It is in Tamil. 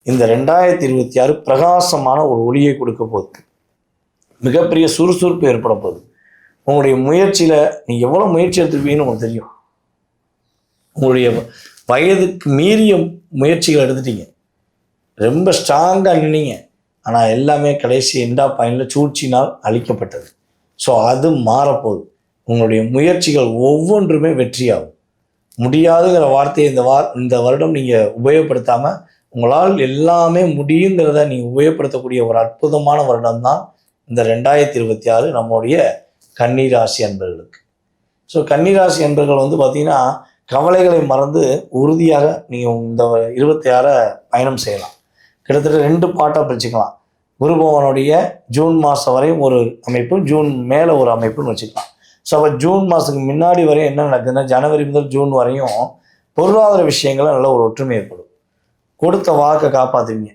இந்த 2026 பிரகாசமான ஒரு ஒளியை கொடுக்க போகுது. மிகப்பெரிய சுறுசுறுப்பு ஏற்பட போகுது. உங்களுடைய முயற்சியில் நீங்கள் எவ்வளோ முயற்சி எடுத்துருப்பீங்கன்னு உங்களுக்கு தெரியும். உங்களுடைய வயதுக்கு மீறிய முயற்சிகள் எடுத்துட்டீங்க, ரொம்ப ஸ்ட்ராங்காக நின்னீங்க. ஆனால் எல்லாமே கடைசி எண்டா பாயிண்டில் சூழ்ச்சினால் அழிக்கப்பட்டது. ஸோ அது மாறப்போகுது. உங்களுடைய முயற்சிகள் ஒவ்வொன்றுமே வெற்றியாகும். முடியாதுங்கிற வார்த்தையை இந்த வருடம் நீங்கள் உபயோகப்படுத்தாமல் உங்களால் எல்லாமே முடியுங்கிறத நீங்கள் உபயோகப்படுத்தக்கூடிய ஒரு அற்புதமான வருடம் தான் இந்த 2026 நம்முடைய கன்னிராசி அன்பர்களுக்கு. ஸோ கன்னிராசி அன்பர்கள் பார்த்திங்கன்னா கவலைகளை மறந்து உறுதியாக நீங்கள் இந்த 26 பயணம் செய்யலாம். கிட்டத்தட்ட 2 பாட்டாக பிரிச்சுக்கலாம். குரு பகவானுடைய ஜூன் மாதம் வரையும் ஒரு அமைப்பு, ஜூன் மேலே ஒரு அமைப்புன்னு வச்சுக்கலாம். ஸோ அப்போ ஜூன் மாதத்துக்கு முன்னாடி வரையும் என்ன நடக்குதுன்னா, ஜனவரி முதல் ஜூன் வரையும் பொருளாதார விஷயங்களில் நல்ல ஒரு ஒற்றுமை ஏற்படும். கொடுத்த வாக்கை காப்பாற்றுவீங்க.